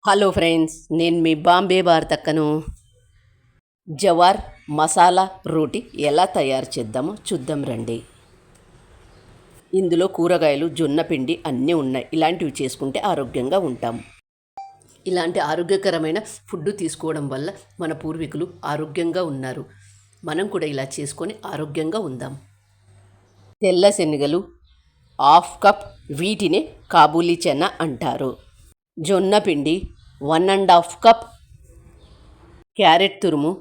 Hello friends, నేను మీ బాంబే భారతక్కను. జవార్ మసాలా రోటి ఎలా తయారు చేద్దామో చూద్దాం రండి. ఇందులో కూరగాయలు, జొన్న పిండి అన్నీ ఉన్నాయి. ఇలాంటివి చేసుకుంటే ఆరోగ్యంగా ఉంటాం. ఇలాంటి ఆరోగ్యకరమైన ఫుడ్ తీసుకోవడం వల్ల మన పూర్వీకులు ఆరోగ్యంగా ఉన్నారు. మనం కూడా ఇలా చేసుకొని ఆరోగ్యంగా ఉందాం. తెల్ల శనగలు హాఫ్ కప్, వీటిని కాబూలీ చెన్న అంటారు. జొన్న పిండి 1.5 కప్, క్యారెట్ తురుము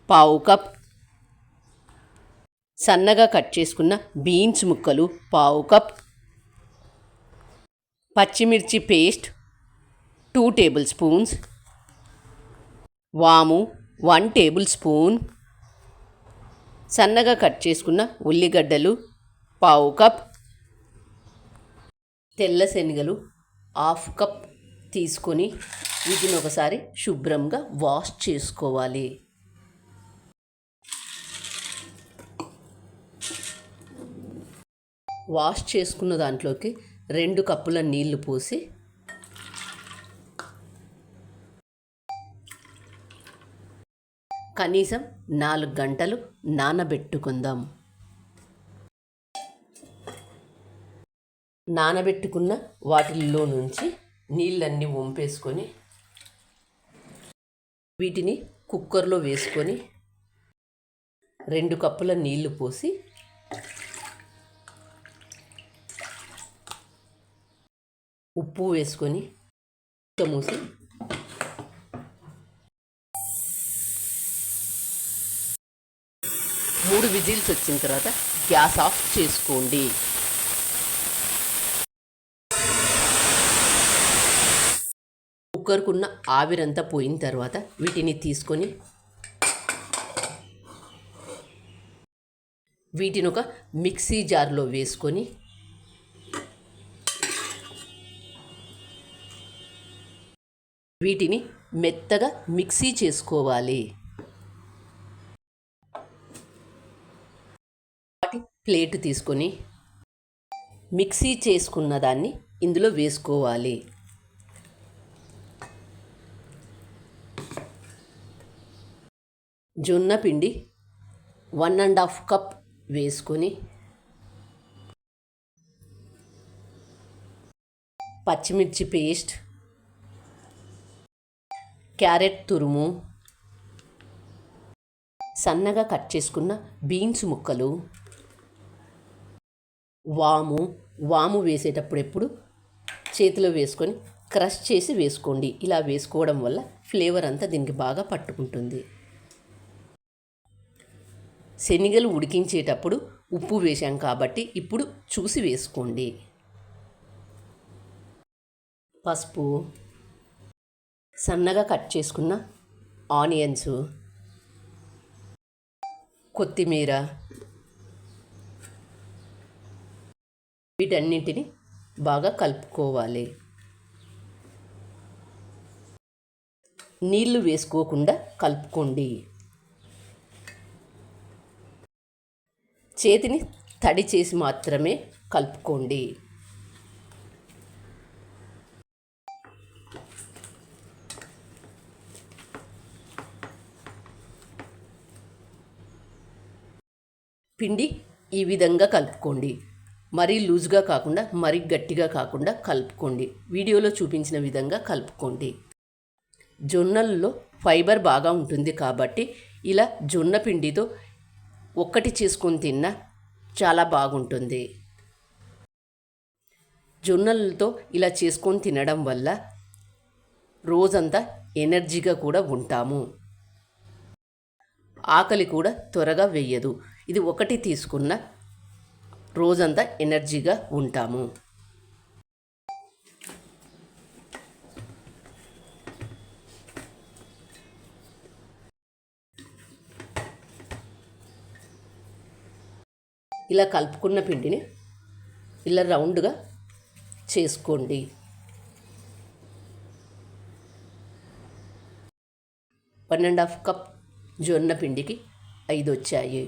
పావు కప్, సన్నగా కట్ చేసుకున్న బీన్స్ ముక్కలు పావు కప్, పచ్చిమిర్చి పేస్ట్ 2 టేబుల్ స్పూన్స్, వాము 1 టేబుల్ స్పూన్, సన్నగా కట్ చేసుకున్న ఉల్లిగడ్డలు పావు కప్, తెల్ల శనగలు హాఫ్ కప్ తీసుకొని వీటిని ఒకసారి శుభ్రంగా వాష్ చేసుకోవాలి. వాష్ చేసుకున్న దాంట్లోకి 2 కప్పుల నీళ్లు పోసి కనీసం 4 గంటలు నానబెట్టుకుందాం. నానబెట్టుకున్న వాటిల్లో నుంచి నీళ్ళన్నీ వంపేసుకొని వీటిని కుక్కర్లో వేసుకొని 2 కప్పుల నీళ్లు పోసి ఉప్పు వేసుకొని మూసి 3 విజిల్స్ వచ్చిన తర్వాత గ్యాస్ ఆఫ్ చేసుకోండి. కుక్కర్కున్న ఆవిరంతా పోయిన తర్వాత వీటిని తీసుకొని వీటిని ఒక మిక్సీ జార్లో వేసుకొని వీటిని మెత్తగా మిక్సీ చేసుకోవాలి. ప్లేట్ తీసుకొని మిక్సీ చేసుకున్న దాన్ని ఇందులో వేసుకోవాలి. జొన్న పిండి 1.5 కప్ వేసుకొని పచ్చిమిర్చి పేస్ట్, క్యారెట్ తురుము, సన్నగా కట్ చేసుకున్న బీన్స్ ముక్కలు, వాము వేసేటప్పుడు ఎప్పుడు చేతిలో వేసుకొని క్రష్ చేసి వేసుకోండి. ఇలా వేసుకోవడం వల్ల ఫ్లేవర్ అంతా దీనికి బాగా పట్టుకుంటుంది. శనగలు ఉడికించేటప్పుడు ఉప్పు వేసాం కాబట్టి ఇప్పుడు చూసి వేసుకోండి. పసుపు, సన్నగా కట్ చేసుకున్న ఆనియన్స్, కొత్తిమీర, వీటన్నింటిని బాగా కలుపుకోవాలి. నీళ్లు వేసుకోకుండా కలుపుకోండి. చేతిని తడి చేసి మాత్రమే కలుపుకోండి. పిండి ఈ విధంగా కలుపుకోండి. మరీ లూజ్గా కాకుండా మరీ గట్టిగా కాకుండా కలుపుకోండి. వీడియోలో చూపించిన విధంగా కలుపుకోండి. జొన్నల్లో ఫైబర్ బాగా ఉంటుంది కాబట్టి ఇలా జొన్న పిండితో ఒక్కటి చేసుకొని తిన్నా చాలా బాగుంటుంది. జొన్నలతో ఇలా చేసుకొని తినడం వల్ల రోజంతా ఎనర్జీగా కూడా ఉంటాము. ఆకలి కూడా త్వరగా వెయ్యదు. ఇది ఒకటి తీసుకున్న రోజంతా ఎనర్జీగా ఉంటాము. ఇలా కలుపుకున్న పిండిని ఇలా రౌండ్గా చేసుకోండి. 1.5 కప్ జొన్న పిండికి 5 వచ్చాయి.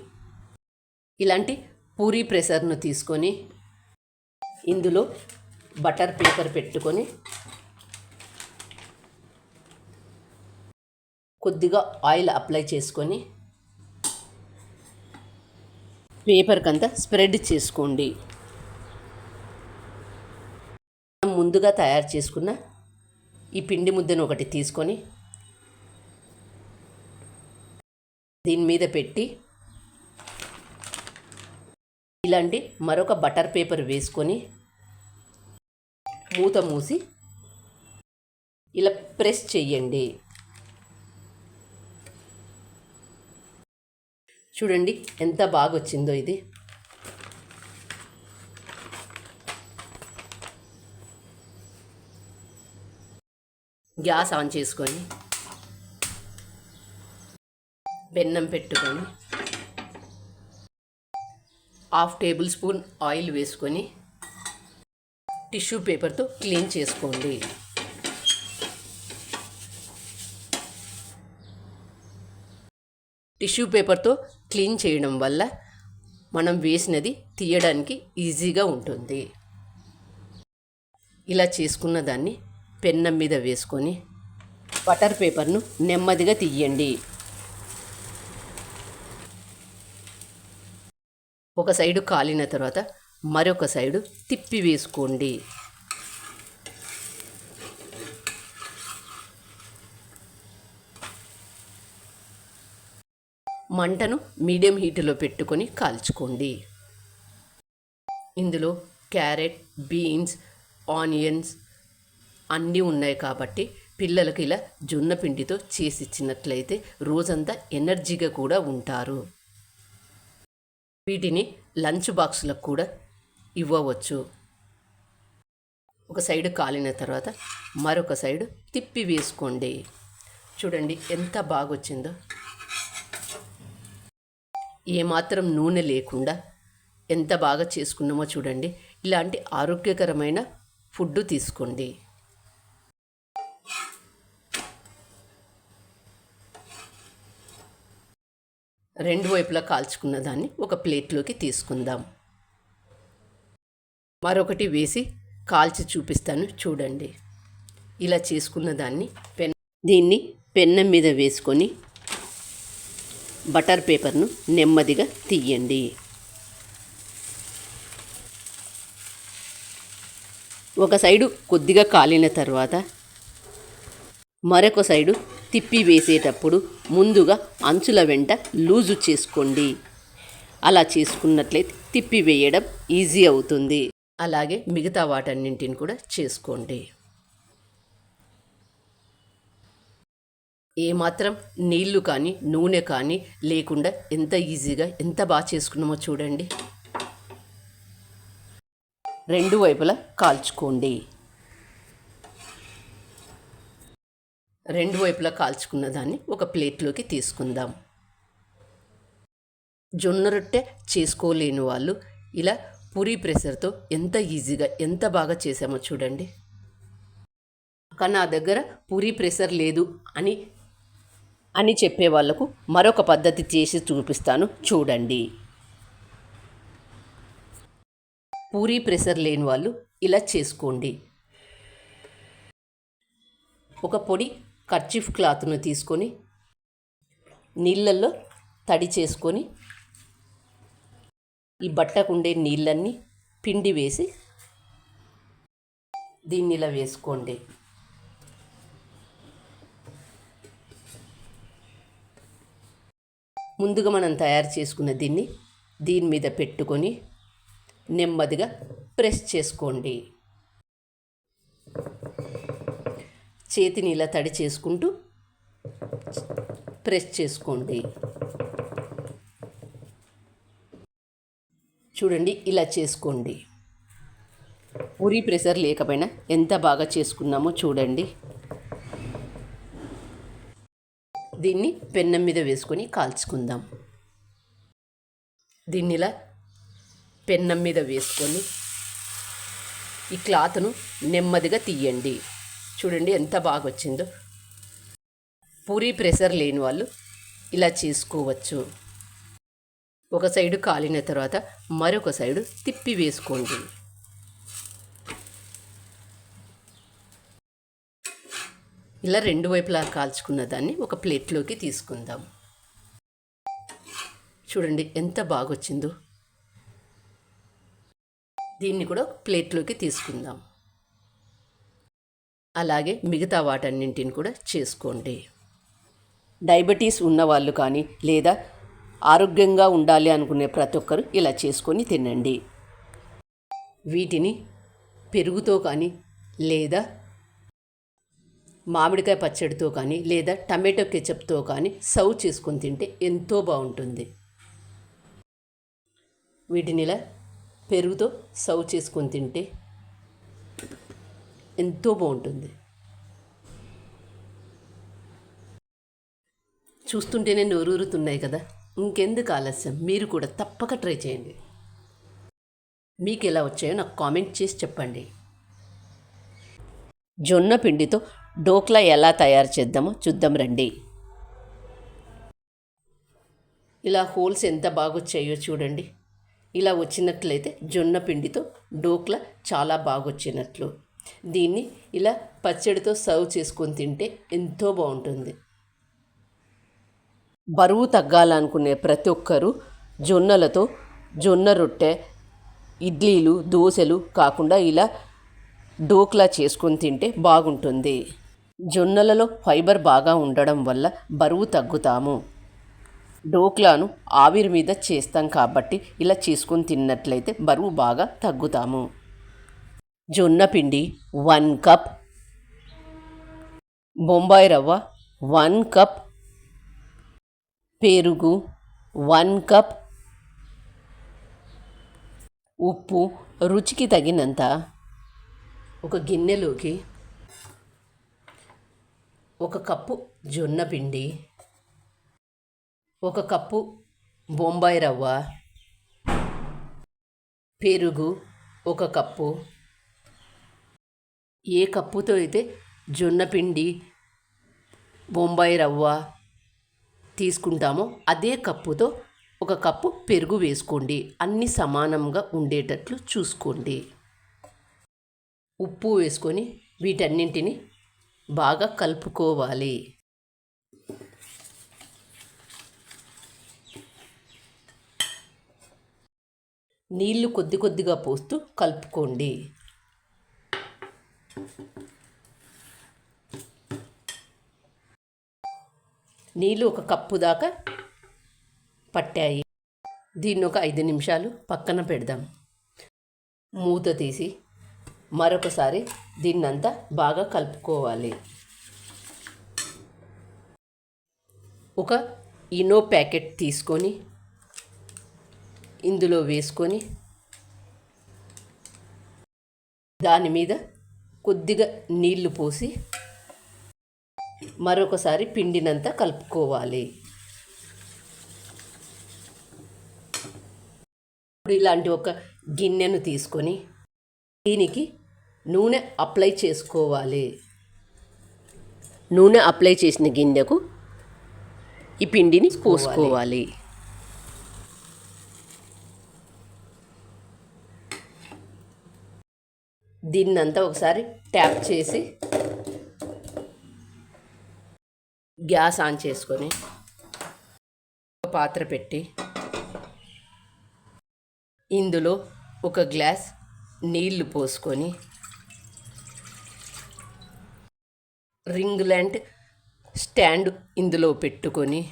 ఇలాంటి పూరీ ప్రెషర్ను తీసుకొని ఇందులో బటర్ పేపర్ పెట్టుకొని కొద్దిగా ఆయిల్ అప్లై చేసుకొని పేపర్కి అంతా స్ప్రెడ్ చేసుకోండి. ముందుగా తయారు చేసుకున్న ఈ పిండి ముద్దను ఒకటి తీసుకొని దీని మీద పెట్టి ఇలాంటి మరొక బటర్ పేపర్ వేసుకొని మూత మూసి ఇలా ప్రెస్ చేయండి. చూడండి ఎంత బాగా వచ్చిందో ఇది. గ్యాస్ ఆన్ చేసుకొని పెన్నం పెట్టుకొని 1/2 టేబుల్ స్పూన్ ఆయిల్ వేసుకొని టిష్యూ పేపర్తో క్లీన్ చేసుకోండి. టిష్యూ పేపర్తో క్లీన్ చేయడం వల్ల మనం వేసినది తీయడానికి ఈజీగా ఉంటుంది. ఇలా చేసుకున్న దాన్ని పెన్నం మీద వేసుకొని బటర్ పేపర్ను నెమ్మదిగా తీయండి. ఒక సైడు కాలిన తర్వాత మరొక సైడు తిప్పి వేసుకోండి. మంటను మీడియం హీటులో పెట్టుకొని కాల్చుకోండి. ఇందులో క్యారెట్, బీన్స్, ఆనియన్స్ అన్నీ ఉన్నాయి కాబట్టి పిల్లలకి ఇలా జొన్న పిండితో చేసి ఇచ్చినట్లయితే రోజంతా ఎనర్జీగా కూడా ఉంటారు. వీటిని లంచ్ బాక్సులకు కూడా ఇవ్వవచ్చు. ఒక సైడు కాలిన తర్వాత మరొక సైడు తిప్పి వేసుకోండి. చూడండి ఎంత బాగొచ్చిందో. ఏమాత్రం నూనె లేకుండా ఎంత బాగా చేసుకున్నామో చూడండి. ఇలాంటి ఆరోగ్యకరమైన ఫుడ్ తీసుకోండి. రెండు వైపులా కాల్చుకున్న దాన్ని ఒక ప్లేట్లోకి తీసుకుందాం. మరొకటి వేసి కాల్చి చూపిస్తాను చూడండి. ఇలా చేసుకున్న దాన్ని దీన్ని పెన్నం మీద వేసుకొని బటర్ పేపర్ను నెమ్మదిగా తీయండి. ఒక సైడు కొద్దిగా కాలిన తర్వాత మరొక సైడు తిప్పి వేసేటప్పుడు ముందుగా అంచుల వెంట లూజు చేసుకోండి. అలా చేసుకున్నట్లయితే తిప్పి వేయడం ఈజీ అవుతుంది. అలాగే మిగతా వాటన్నింటిని కూడా చేసుకోండి. ఏమాత్రం నీళ్లు కానీ నూనె కానీ లేకుండా ఎంత ఈజీగా ఎంత బాగా చేసుకున్నామో చూడండి. రెండు వైపులా కాల్చుకోండి. రెండు వైపులా కాల్చుకున్న దాన్ని ఒక ప్లేట్లోకి తీసుకుందాం. జొన్న రొట్టె చేసుకోలేని వాళ్ళు ఇలా పూరీ ప్రెషర్తో ఎంత ఈజీగా ఎంత బాగా చేసామో చూడండి. కానీ నా దగ్గర పూరీ ప్రెషర్ లేదు అని చెప్పే వాళ్ళకు మరొక పద్ధతి చేసి చూపిస్తాను చూడండి. పూరీ ప్రెషర్ లేని వాళ్ళు ఇలా చేసుకోండి. ఒక పొడి కర్చీఫ్ క్లాత్ను తీసుకొని నీళ్ళల్లో తడి చేసుకొని ఈ బట్టకుండే నీళ్ళన్నీ పిండి వేసి దీన్ని ఇలా వేసుకోండి. ముందుగా మనం తయారు చేసుకున్న దీని మీద పెట్టుకొని నెమ్మదిగా ప్రెస్ చేసుకోండి. చేతిని ఇలా తడి చేసుకుంటూ ప్రెస్ చేసుకోండి. చూడండి ఇలా చేసుకోండి. పూరీ ప్రెషర్ లేకపోయినా ఎంత బాగా చేసుకున్నామో చూడండి. దీన్ని పెన్నం మీద వేసుకొని కాల్చుకుందాం. దీన్ని ఇలా పెన్నం మీద వేసుకొని ఈ క్లాత్ను నెమ్మదిగా తీయండి. చూడండి ఎంత బాగా వచ్చిందో. పూరీ ప్రెషర్ లేని వాళ్ళు ఇలా చేసుకోవచ్చు. ఒక సైడు కాలిన తర్వాత మరొక సైడు తిప్పి వేసుకోండి. ఇలా రెండు వైపులా కాల్చుకున్న దాన్ని ఒక ప్లేట్లోకి తీసుకుందాం. చూడండి ఎంత బాగొచ్చిందో. దీన్ని కూడా ప్లేట్లోకి తీసుకుందాం. అలాగే మిగతా వాటన్నింటిని కూడా చేసుకోండి. డయాబెటీస్ ఉన్నవాళ్ళు కానీ లేదా ఆరోగ్యంగా ఉండాలి అనుకునే ప్రతి ఒక్కరు ఇలా చేసుకొని తినండి. వీటిని పెరుగుతో కానీ లేదా మామిడికాయ పచ్చడితో కానీ లేదా టమాటో కెచప్తో కానీ సర్వ్ చేసుకొని తింటే ఎంతో బాగుంటుంది. వీటిని ఇలా పెరుగుతో సర్వ్ చేసుకొని తింటే ఎంతో బాగుంటుంది. చూస్తుంటేనే నోరూరుతున్నాయి కదా. ఇంకెందుకు ఆలస్యం, మీరు కూడా తప్పక ట్రై చేయండి. మీకు ఎలా వచ్చాయో నాకు కామెంట్ చేసి చెప్పండి. జొన్న పిండితో డోక్లా ఎలా తయారు చేద్దామో చూద్దాం రండి. ఇలా హోల్స్ ఎంత బాగొచ్చాయో చూడండి. ఇలా వచ్చినట్లయితే జొన్న పిండితో డోక్లా చాలా బాగొచ్చినట్లు. దీన్ని ఇలా పచ్చడితో సర్వ్ చేసుకొని తింటే ఎంతో బాగుంటుంది. బరువు తగ్గాలనుకునే ప్రతి ఒక్కరూ జొన్నలతో జొన్న రొట్టె, ఇడ్లీలు, దోశలు కాకుండా ఇలా డోక్లా చేసుకొని తింటే బాగుంటుంది. జొన్నలలో ఫైబర్ బాగా ఉండడం వల్ల బరువు తగ్గుతాము. డోక్లాను ఆవిరి మీద చేస్తాం కాబట్టి ఇలా చేసుకొని తిన్నట్లయితే బరువు బాగా తగ్గుతాము. జొన్న పిండి 1 కప్, బొంబాయి రవ్వ 1 కప్, పెరుగు 1 కప్, ఉప్పు రుచికి తగినంత. ఒక గిన్నెలోకి 1 కప్పు జొన్న పిండి, 1 కప్పు బొంబాయి రవ్వ, పెరుగు 1 కప్పు. ఏ కప్పుతో అయితే జొన్న పిండి, బొంబాయి రవ్వ తీసుకుంటామో అదే కప్పుతో 1 కప్పు పెరుగు వేసుకోండి. అన్నీ సమానంగా ఉండేటట్లు చూసుకోండి. ఉప్పు వేసుకొని వీటన్నింటిని బాగా కలుపుకోవాలి. నీళ్లు కొద్ది కొద్దిగా పోస్తూ కలుపుకోండి. నీళ్ళు 1 కప్పు దాకా పట్టాయి. దీన్ని ఒక 5 నిమిషాలు పక్కన పెడదాం. మూత తీసి మరొకసారి దీన్నంతా బాగా కలుపుకోవాలి. ఒక ఇనో ప్యాకెట్ తీసుకొని ఇందులో వేసుకొని దాని మీద కొద్దిగా నీళ్లు పోసి మరొకసారి పిండినంతా కలుపుకోవాలి. ఇప్పుడు ఇలాంటి ఒక గిన్నెను తీసుకొని దీనికి నూనె అప్లై చేసుకోవాలి. నూనె అప్లై చేసిన గిన్నెకు ఈ పిండిని పోసుకోవాలి. దీన్నంతా ఒకసారి ట్యాప్ చేసి గ్యాస్ ఆన్ చేసుకొని ఒక పాత్ర పెట్టి ఇందులో 1 గ్లాస్ నీళ్లు పోసుకొని రింగ్ లాంటి స్టాండ్ ఇందులో పెట్టుకొని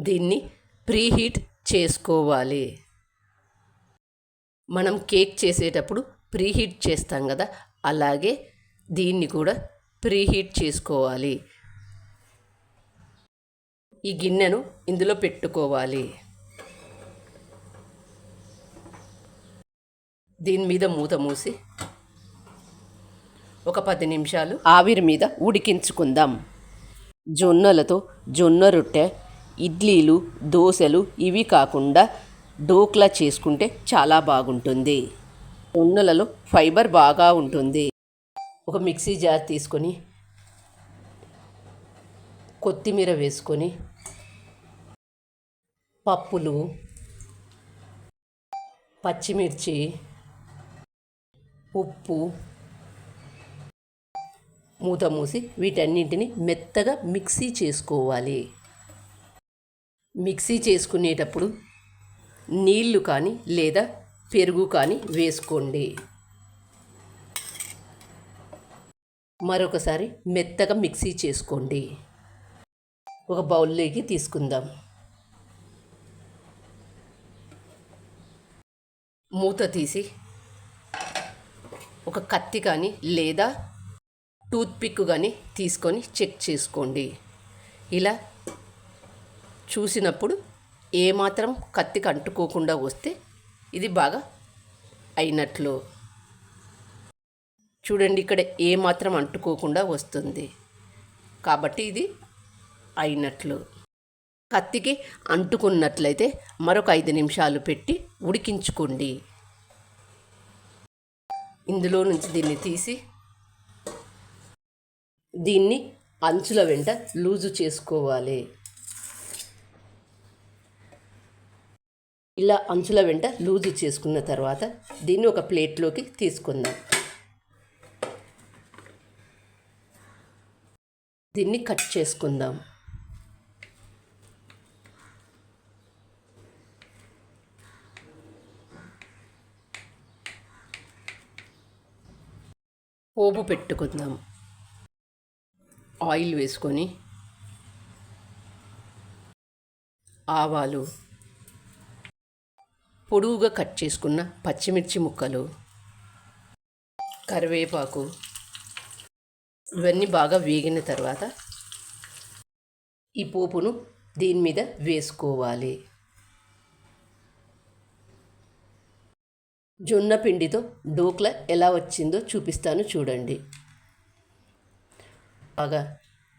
దీన్ని ప్రీహీట్ చేసుకోవాలి. మనం కేక్ చేసేటప్పుడు ప్రీహీట్ చేస్తాం కదా, అలాగే దీన్ని కూడా ప్రీహీట్ చేసుకోవాలి. ఈ గిన్నెను ఇందులో పెట్టుకోవాలి. దీని మీద మూత మూసి ఒక 10 నిమిషాలు ఆవిరి మీద ఉడికించుకుందాం. జొన్నలతో జొన్న రొట్టె, ఇడ్లీలు, దోశలు ఇవి కాకుండా డోక్లా చేసుకుంటే చాలా బాగుంటుంది. జొన్నలలో ఫైబర్ బాగా ఉంటుంది. ఒక మిక్సీ జార్ తీసుకొని కొత్తిమీర వేసుకొని పప్పులు, పచ్చిమిర్చి, ఉప్పు, మూత మూసి వీటన్నింటిని మెత్తగా మిక్సీ చేసుకోవాలి. మిక్సీ చేసుకునేటప్పుడు నీళ్లు కానీ లేదా పెరుగు కానీ వేసుకోండి. మరొకసారి మెత్తగా మిక్సీ చేసుకోండి. ఒక బౌల్లోకి తీసుకుందాం. మూత తీసి ఒక కత్తి కానీ లేదా టూత్పిక్ కానీ తీసుకొని చెక్ చేసుకోండి. ఇలా చూసినప్పుడు ఏమాత్రం కత్తికి అంటుకోకుండా వస్తే ఇది బాగా అయినట్లు. చూడండి, ఇక్కడ ఏమాత్రం అంటుకోకుండా వస్తుంది కాబట్టి ఇది అయినట్లు. కత్తికి అంటుకున్నట్లయితే మరొక 5 నిమిషాలు పెట్టి ఉడికించుకోండి. ఇందులో నుంచి దీన్ని తీసి దీన్ని అంచుల వెంట లూజు చేసుకోవాలి. ఇలా అంచుల వెంట లూజు చేసుకున్న తర్వాత దీన్ని ఒక ప్లేట్లోకి తీసుకుందాం. దీన్ని కట్ చేసుకుందాం. పోపు పెట్టుకుందాం. ఆయిల్ వేసుకొని ఆవాలు, పొడువుగా కట్ చేసుకున్న పచ్చిమిర్చి ముక్కలు, కరివేపాకు ఇవన్నీ బాగా వేగిన తర్వాత ఈ పోపును దీని మీద వేసుకోవాలి. జొన్న పిండితో డోక్లా ఎలా వచ్చిందో చూపిస్తాను చూడండి.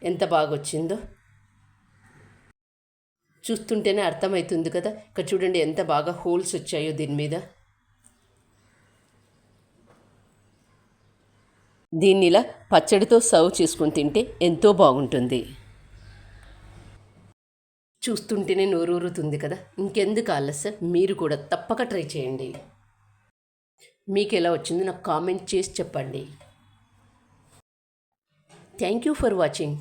ఎంత బాగా వచ్చిందో చూస్తుంటేనే అర్థమవుతుంది కదా. ఇక్కడ చూడండి ఎంత బాగా హోల్స్ వచ్చాయో దీని మీద. దీన్ని ఇలా పచ్చడితో సర్వ్ చేసుకొని తింటే ఎంతో బాగుంటుంది. చూస్తుంటేనే నోరూరుతుంది కదా. ఇంకెందుకు ఆలస్యం, మీరు కూడా తప్పక ట్రై చేయండి. మీకు ఎలా వచ్చిందో నాకు కామెంట్ చేసి చెప్పండి. Thank you for watching.